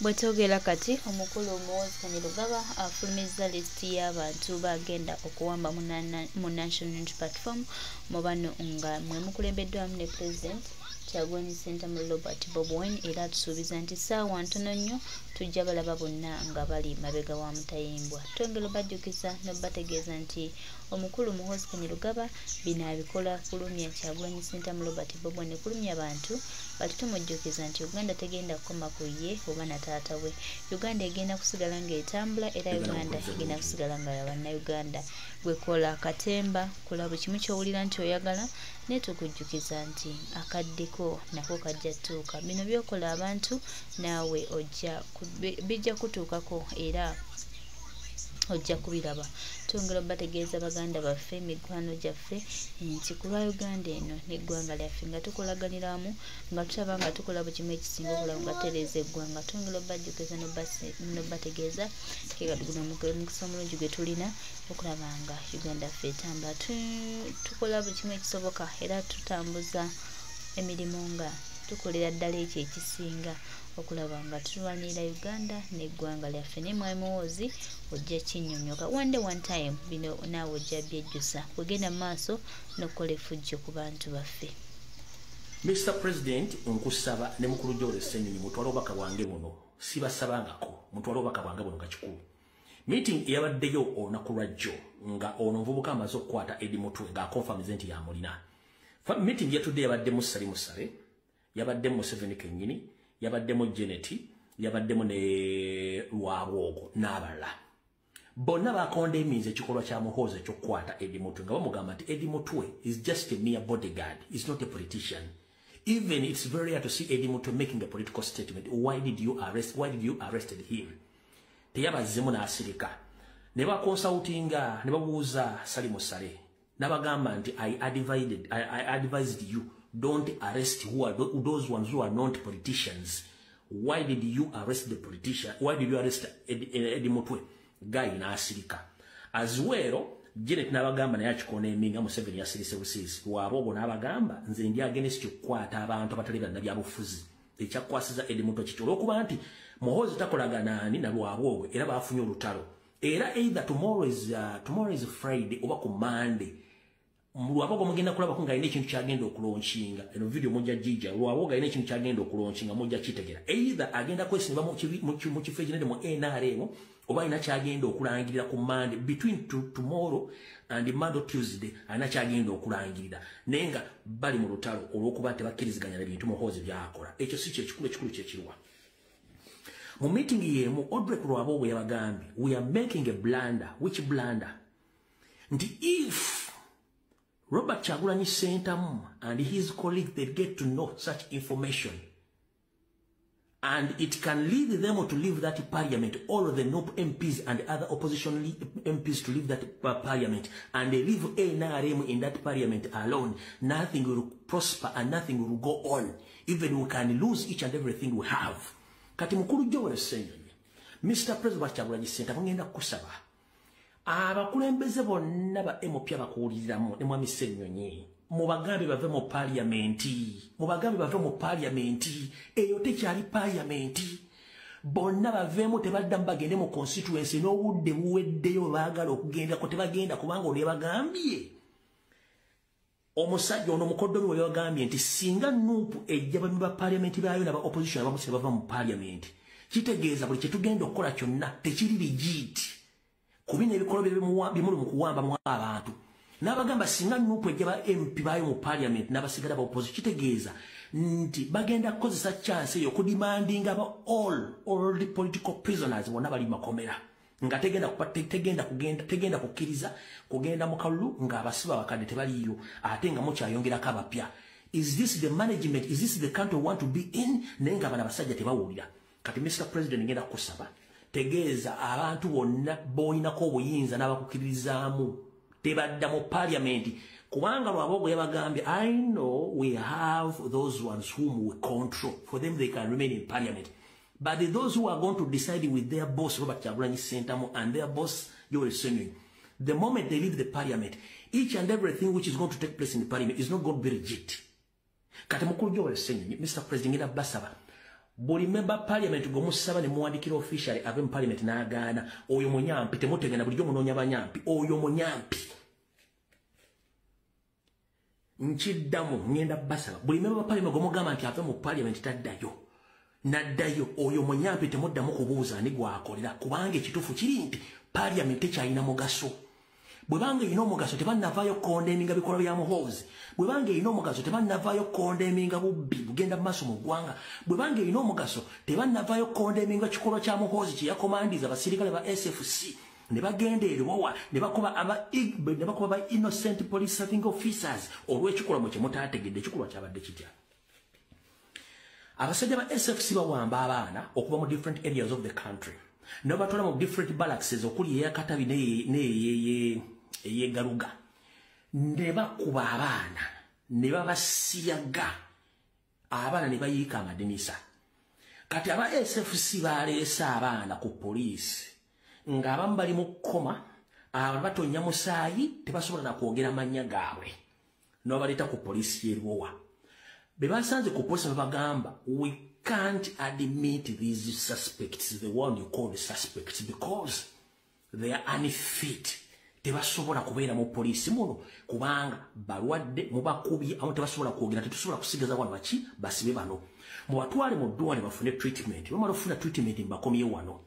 Bwetogera kati omukulu omuwozi Kanyarugaba afulumiza lisiti y'abantu bagenda okuwamba mu National Unity Platform mu bano nga mwe mukulembeddwamu ne President Kyagulanyi Ssentamu Robert Bobi Wine era tusuubiza nti ssaawa ntono nnyo tujja balaba bonna nga bali mabega wa mutayimbwa. Twongera obajjukiza n'obategeeza nti omukulu muhoozi Kanyarugaba bino abikola kulumya Kyagulanyi Ssentamu Robert Bobi Wine kulumya abantu bati tumujjukiza nti Uganda tegenda kukoma ku ye oba na taata we. Uganda egenda kusigala ng'etambula era Uganda egenda kusigala nga bannayuganda gwekola katemba kulaba kimu ky'owulira nti oyagala naye tukujjukiza nti akaddeko nako kajja tuuka. Bino byokola abantu naawe bijja kutuukako era ojja kubiraba. Twongera bategeeza baganda baffe mikwano gyaffe nti ku lwa Uganda eno n'eggwanga lyaffe nga tukolaganiramu nga tutaba nga tukola buli kimu ekisinga okulaba nga tutereeza eggwanga. Twongera bajjukiza n'obategeeza guno mukisa omulungi gwe tulina okulaba nga Uganda ffe etambula. Tukola buli kimu ekisoboka era tutambuza emirimu nga tukolera ddala ekyo ekisinga okulaba nga tulwanirira Uganda n'eggwanga lyaffe. Ne mwami muwoozi ojja kinnyonnyoka one time bino naawe ojja byejjusa kugenda mu maaso n'okukola effujjo ku bantu baffe. Mr. President, nkusaba ne mukulu Jole Ssenyonyi mutwale obubaka bwange buno sibasabangako mutwale obubaka bwange buno nga kikulu. Meeting eyabaddeyo olunaku lwajjo nga ono omuvubuka amaze okukwata Eddie Mutwe ng'akonfamize nti yamulina. Meeting yatudde yabaddemu Sali Musale, yabaddemu Museveni kennyini, yabaddemu Janet, yabaddemu ne Lwabwogo n'abalala. Bonna bakondemiza ekikolwa kya Muhoozi ekyokukwata Eddie Mutwe nga bamugamba nti Eddie Mutwe is just a mere bodyguard, is not a politician. Even it's very rare to see Eddie Mutwe making a political statement. Why did you arrest him? Teyabazzemu n'asirika. Ne bakonsultinga ne babuuza Sali Musale n'abagamba nti I advised you don't arrest those ones who are not politicians. Why did you arrest the politician? Why did you arrest Eddie Mutwe? Guy n'asirika. As well, Janet n'abagamba naye akikoona eminga Museveni yasirise busisi. Lwabwogo n'abagamba nze ndi against okukwata abantu abatali bannabyabufuzi. Ekyakwasiza Eddie Mutwe kiki olw'okuba nti Muhoozi takolaga na Lwabwogo era baafunye olutalo. Era either tomorrow is Friday oba ku Monday. Lwabwogo mugenda kulaba ko ng'alina ekintu kyagenda okulonshinga. Eno video mujja jijja. Lwabwogo alina ekintu kyagenda okulonshinga mujja kitegera. Either agenda kwesimba mu kifo ekinene mu NRM oba alina kyagenda okulangirira ku Monday between tomorrow and Monday Tuesday alina kyagenda okulangirira. Naye nga bali mu lutalo olw'okuba tebakkiriziganya n'ebintu Muhoozi by'akola. Ekyo si ekikulu kyekirwa. Mu meeting yemu Odrek Lwabwogo yabagambye we are making a blunder. Which blunder? Nti if Robert Kyagulanyi Ssentamu and his colleagues they get to know such information and it can lead them to leave that parliament, all of the NOP MPs and other opposition MPs to leave that parliament and they leave NRM in that parliament alone, nothing will prosper and nothing will go on. Even we can lose each and everything we have. Kati mukulu Jole Ssenyonyi, Mr. President Kyagulanyi Ssentamu ngenda kusaba abakulembeze bonna ba MOP abakuwuliriramu ne mwami Ssenyonyi mubagambe bave mu parliamenti eyo tekyali parliamenti bonna baveemu tebaddamu bagende mu constituency n'obudde buweddeyo baagala okugendako tebagenda kubanga ono yabagambye omusajja ono mukoddomi we yabagambye nti singa nuupu ejja bami ba parliamenti baayo n'aba opposition abamusire bava mu parliamenti kitegeeza buli kye tugenda okukola kyonna tekiri legit kubina ebikolo bimuli mu kuwamba mu abantu n'abagamba singa nuupu ejja ba MP baayo mu parliament n'abasigala ba opposition kitegeeza nti bagenda kukozesa chance eyo kudimandinga ba all the political prisoners bonna bali makomera nga tegenda kukkiriza kugenda mu kalulu ng'abasiba bakadde tebaliyo ate nga mukyayongerako abapya. Is this the management? Is this the country we want to be in? Naye nga bano abasajja tebawulira. Kati Mr. President ngenda kusaba tegeeza abantu bonna boyinako obuyinza n'abakukkiririzaamu tebadda mu parliament kubanga Lwabwogo yabagambye I know we have those ones whom we control. For them they can remain in parliament. But those who are going to decide with their boss Robert Kyagulanyi Ssentamu and their boss Jole Ssenyonyi, the moment they leave the parliament, each and everything which is going to take place in the parliament is not going to be legit. Kati mukulu Jole Ssenyonyi, Mr. President ngenda basaba buli member parliament gomusaba ne muwandikira officially ave mu parliament n'agaana oyo munyampi temutegana bulijjo munoonya banyampi oyo munyampi nkiddamu ngenda basaba buli member parliament gomugamba nti ave mu parliament taddayo naddayo oyo munyampi temuddamu kubuuza ani gwakolera kubanga ekituufu kiri nti parliament tekyalina mugaso bwe bange ino mugaso tebannavaayo kondeminga bikolwa bya muhoozi bwe bange ino mugaso tebannavaayo kondeminga bubbi bugenda mu maaso mu ggwanga bwe bange ino mugaso tebannavaayo kondeminga kikolwa kya muhoozi kye yakomandiza abasirikale ba SFC ne bagenda eriwowa ne bakuba ba innocent police serving officers olw'ekikolwa kye mutaategedde ekikolwa kyabadde kitya abasajja ba SFC bawamba abaana okuva mu different areas of the country ne batwala mu different barracks okuli eyakatabi eyegaluga ne bakuba abaana ne babasiyaga abaana ne bayiika amadinisa kati aba SFC baleese abaana ku poliisi ng'abamu bali mu kkoma abo batonya musaayi tebasobola na kwogera mannya gaabwe n'obaleeta ku poliisi y'eriwowa be basanze ku poliisi babagamba we can't admit these suspects, the one you call the suspects, because they are unfit. Tebasobola kubeera mu poliisi muno kubanga balwadde mubakubye awo tebasobola kwogera tetusobola kusigaza wano baki basibe bano mubatwale mu ddwaliro bafune treatment bamala ofuna treatment mbakomye wano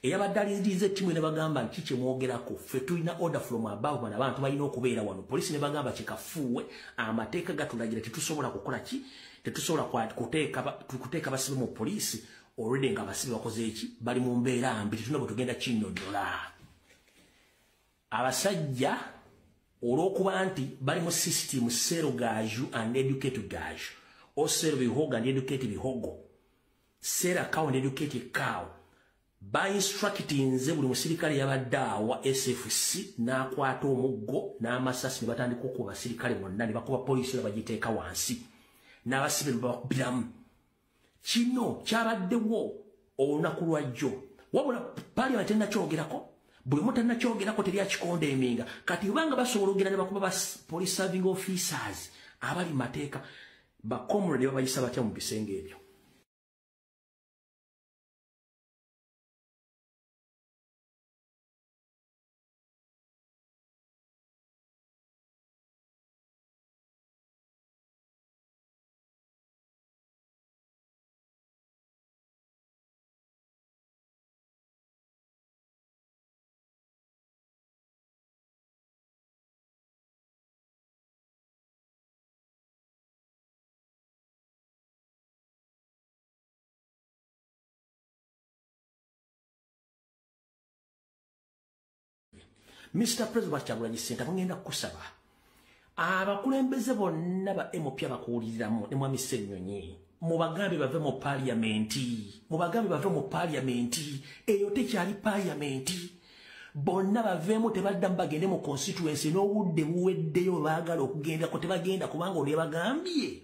eyabadde aliiriza ettimu ne bagamba nti kyemwogerako ffe tulina order from above bano abantu balina okubeera wano poliisi ne bagamba kikafuuwe amateeka gatulagira tetusobola kukola ki tetusobola kuteeka basibe mu poliisi already nga basibe bakoze eki bali mu mbeera mbi tetulina bwe tugenda kinnyonnyola abasajja olw'okuba nti bali mu system sero gaaju and educate gaaju o sero bihogo and educate bihogo sera cow and educate cow by instructinze buli musirikale yabadde awa SFC n'akwata omuggo n'amasasi ne batandika okuba basirikale bonna ne bakuba poliisi bagiteeka wansi n'abasibe ne babakubiramu kino kyabaddewo olunaku lwajjo wabula parliament tennakyogerako buli muntu tennakyogerako teri akikondeminga kati banga basobola okugenda ne bakuba police serving officers abali mateeka bakomrade ne babayisa batya mu bisenge ebyo Mr. President Kyagulanyi Ssentamu ngenda kusaba abakulembeze bonna ba MOP abakuwuliriramu ne Mwami Ssennyonyi mubagambe bave mu parliamenti eyo tekyali parliamenti bonna baveemu tebaddamu bagende mu constituency n'obudde buweddeyo baagala okugendako tebagenda kubanga oli yabagambye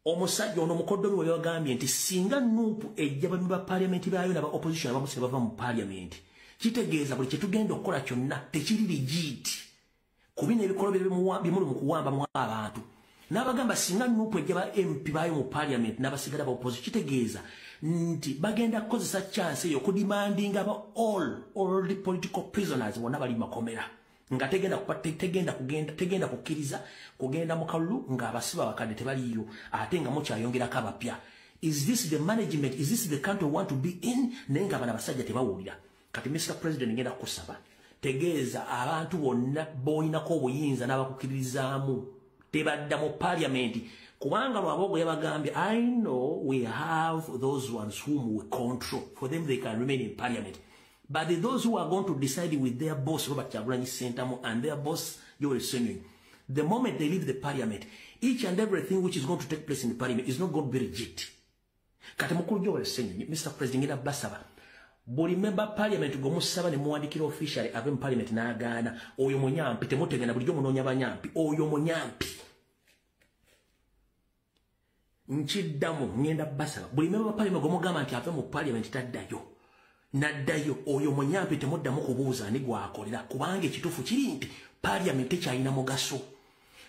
omusajja ono mukoddomi we yabagambye nti singa nuupu ejja bami ba parliamenti baayo n'aba opposition abamusi bava mu parliamenti kitegeeza buli kyetugenda okukola kyonna tekiri ligiiti kubina ebikolwa bimuli mu kuwambamu abantu n'abagamba singa nuupu ejja ba MP baayo mu parliament n'abasigala ba opposition kitegeeza nti bagenda kukozesa chance eyo okudimandinga aba all the political prisoners bonna bali makomera nga tegenda kukkiriza kugenda mu kalulu ng'abasiba bakadde tebaliyo ate nga mukyayongerako abapya. Is this the management? Is this the country we want to be in? Naye nga bano abasajja tebawulira. Kati Mr. President ngenda kusaba tegeeza abantu bonna boyinako obuyinza n'abakukkiririzaamu tebadda mu parliament kubanga lwabogo yabagambye I know we have those ones whom we control for them they can remain in parliament but those who are going to decide with their boss Robert Kyagulanyi Ssentamu and their boss Yoweri Museveni the moment they leave the parliament each and everything which is going to take place in the parliament is not going to be rejected. Kati mukulu Yoweri Museveni Mr. President ngenda basaba buli member parliament gomusaba ne muwandikira officially ave mu parliament n'agaana oyo munyampi temutegana bulijjo munoonya banyampi oyo munyampi nkiddamu ngenda basaba buli member parliament gomugamba nti ave mu parliament taddayo naddayo oyo munyampi temuddamu kubuuza ani gwakolera kubanga ekituufu kiri nti parliament tekyalina mugaso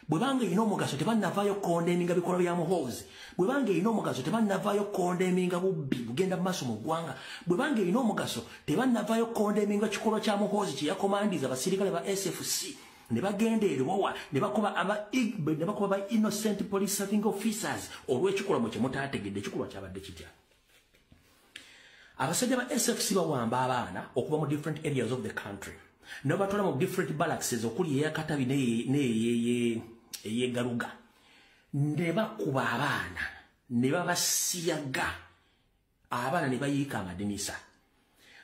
bwe bange ino omugaso tebannavaayo condemninga bikolwa bya Muhoozi, bwe bange ino omugaso tebannavaayo condemninga bubbi bugenda mu maaso mu ggwanga, bwe bange ino omugaso tebannavaayo condemninga kikolwa kya Muhoozi kye yakomandiza abasirikale ba SFC ne bagenda eriwowa ne bakuba ba innocent police serving officers olw'ekikolwa kye mutaategedde ekikolwa kyabadde kitya. Abasajja ba SFC bawamba abaana okuva mu different areas of the country ne batwala mu different barracks okuli eya Katabi eyegaluga ne bakuba abaana ne babasiyaga abaana ne bayiika amadinisa.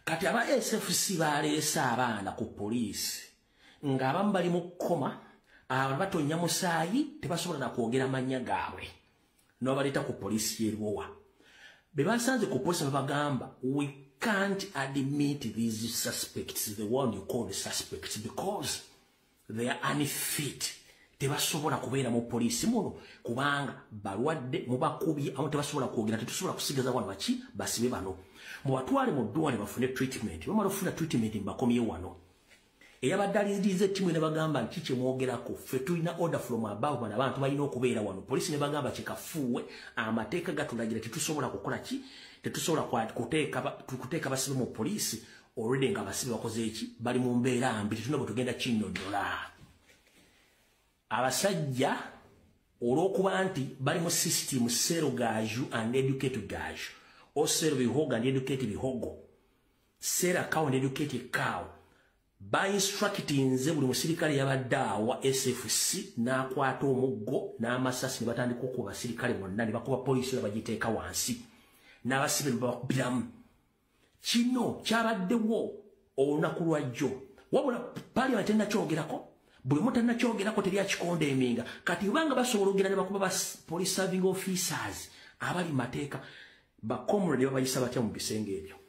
Kati aba SFC baleesa abaana ku poliisi ng'abamu bali mu kkoma, batonya musaayi tebasobola na kwogera mannya gaabwe n'obaleeta ku poliisi y'eriwowa. Be basanze ku poliisi babagamba, we can't admit these suspects, the one you call the suspects, because they are unfit. Tebasobola kubeera mu poliisi muno kubanga balwadde mubakubye amu tebasobola kwogera, tetusobola kusigaza wano baki basibe bano mubatwale mu ddwaliro bafune treatment. Bamala okufuna treatment mbakomyewo wano. Eyabadde aliriza ettiimu ne bagamba nti kyemwogerako ffe tulina order from above, bano abantu balina okubeera wano. Poliisi ne bagamba kikafuuwe, amateeka gatulagira tetusobola kukola ki, tetusobola kuteeka basibe mu poliisi already nga basibe bakoze eki, bali mu mbeera mbi, tetulina bwe tugenda kinnondola. Abasajja olw'okuba nti bali mu system sero gaju and educate gaju, o sero bihogo and educate bihogo, sera cow and educate cow, ba instructinze buli musirikale yabadde awa SFC n'akwata omuggo n'amasasi ne batandika okuba basirikale bonna ne bakuba poliisi ne bagiteeka wansi n'abasibe ne babakubiramu. Kino kyabaddewo olunaku lwajjo, wabula Parliament tennakyogerako, buli muntu tennakyogerako, teri akikondemminga. Kati banga basobola okugenda ne bakuba ba police serving officers abali mateeka, ba comrade babayisa batya mu bisenge ebyo.